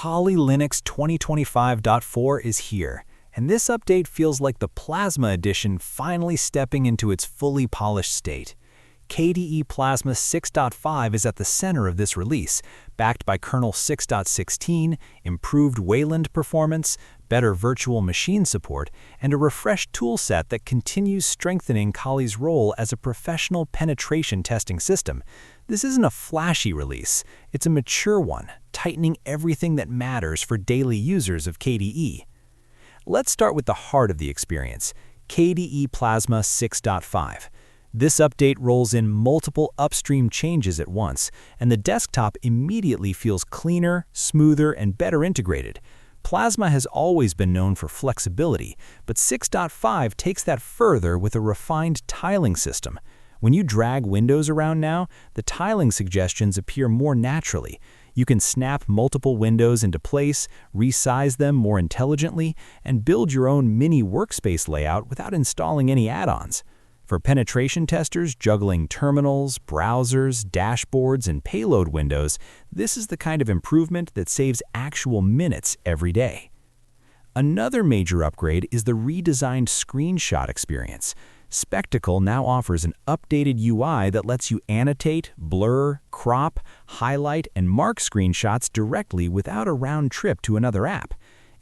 Kali Linux 2025.4 is here, and this update feels like the Plasma edition finally stepping into its fully polished state. KDE Plasma 6.5 is at the center of this release, backed by Kernel 6.16, improved Wayland performance, better virtual machine support, and a refreshed toolset that continues strengthening Kali's role as a professional penetration testing system. This isn't a flashy release, it's a mature one, tightening everything that matters for daily users of KDE. Let's start with the heart of the experience, KDE Plasma 6.5. This update rolls in multiple upstream changes at once, and the desktop immediately feels cleaner, smoother, and better integrated. Plasma has always been known for flexibility, but 6.5 takes that further with a refined tiling system. When you drag windows around now, the tiling suggestions appear more naturally. You can snap multiple windows into place, resize them more intelligently, and build your own mini workspace layout without installing any add-ons. For penetration testers juggling terminals, browsers, dashboards, and payload windows, this is the kind of improvement that saves actual minutes every day. Another major upgrade is the redesigned screenshot experience. Spectacle now offers an updated UI that lets you annotate, blur, crop, highlight, and mark screenshots directly without a round trip to another app.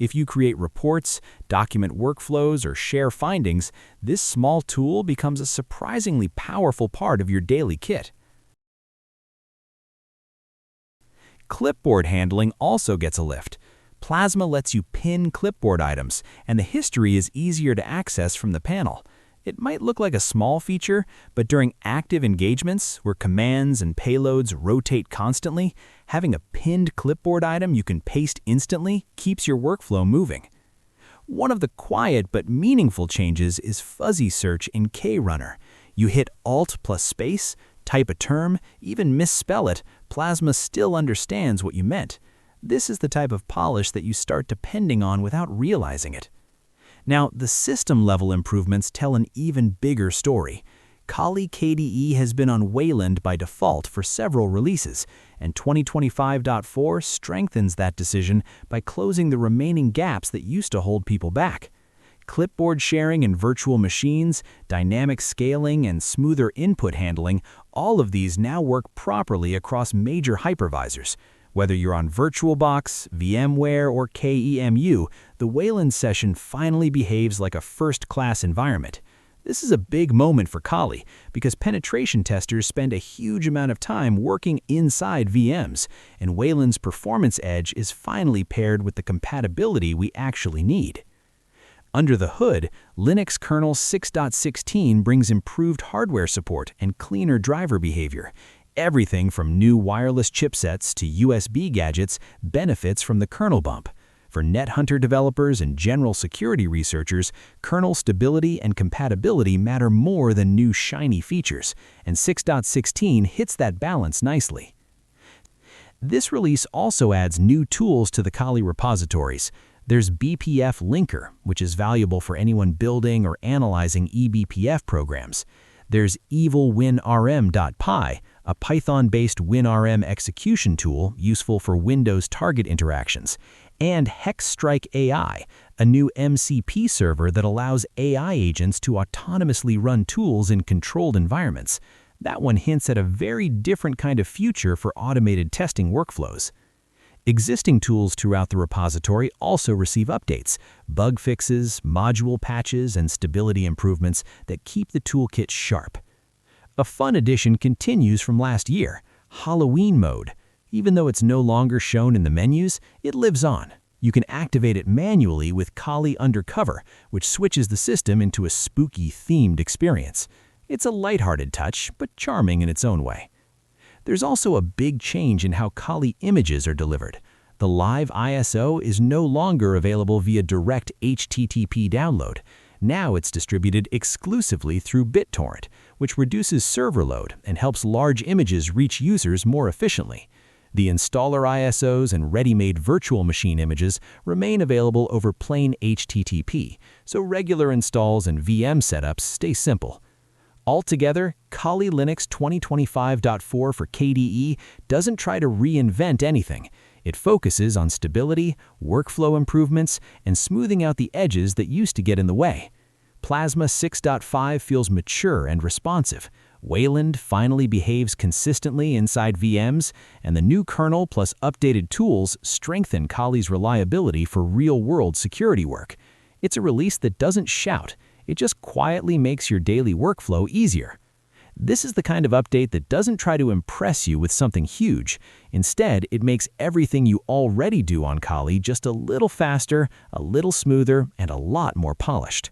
If you create reports, document workflows, or share findings, this small tool becomes a surprisingly powerful part of your daily kit. Clipboard handling also gets a lift. Plasma lets you pin clipboard items, and the history is easier to access from the panel. It might look like a small feature, but during active engagements, where commands and payloads rotate constantly, having a pinned clipboard item you can paste instantly keeps your workflow moving. One of the quiet but meaningful changes is fuzzy search in KRunner. You hit Alt plus space, type a term, even misspell it, Plasma still understands what you meant. This is the type of polish that you start depending on without realizing it. Now, the system-level improvements tell an even bigger story. Kali KDE has been on Wayland by default for several releases, and 2025.4 strengthens that decision by closing the remaining gaps that used to hold people back. Clipboard sharing in virtual machines, dynamic scaling, and smoother input handling, all of these now work properly across major hypervisors. Whether you're on VirtualBox, VMware, or QEMU, the Wayland session finally behaves like a first-class environment. This is a big moment for Kali because penetration testers spend a huge amount of time working inside VMs, and Wayland's performance edge is finally paired with the compatibility we actually need. Under the hood, Linux kernel 6.16 brings improved hardware support and cleaner driver behavior. Everything from new wireless chipsets to USB gadgets benefits from the kernel bump. For NetHunter developers and general security researchers, kernel stability and compatibility matter more than new shiny features, and 6.16 hits that balance nicely. This release also adds new tools to the Kali repositories. There's bpf-linker, which is valuable for anyone building or analyzing eBPF programs. There's evil-winrm-py, a Python-based WinRM execution tool useful for Windows target interactions, and hexstrike-ai, a new MCP server that allows AI agents to autonomously run tools in controlled environments. That one hints at a very different kind of future for automated testing workflows. Existing tools throughout the repository also receive updates, bug fixes, module patches, and stability improvements that keep the toolkit sharp. A fun addition continues from last year, Halloween mode. Even though it's no longer shown in the menus, it lives on. You can activate it manually with Kali Undercover, which switches the system into a spooky themed experience. It's a lighthearted touch, but charming in its own way. There's also a big change in how Kali images are delivered. The live ISO is no longer available via direct HTTP download. Now it's distributed exclusively through BitTorrent, which reduces server load and helps large images reach users more efficiently. The installer ISOs and ready-made virtual machine images remain available over plain HTTP, so regular installs and VM setups stay simple. Altogether, Kali Linux 2025.4 for KDE doesn't try to reinvent anything. It focuses on stability, workflow improvements, and smoothing out the edges that used to get in the way. Plasma 6.5 feels mature and responsive. Wayland finally behaves consistently inside VMs, and the new kernel plus updated tools strengthen Kali's reliability for real-world security work. It's a release that doesn't shout, it just quietly makes your daily workflow easier. This is the kind of update that doesn't try to impress you with something huge. Instead, it makes everything you already do on Kali just a little faster, a little smoother, and a lot more polished.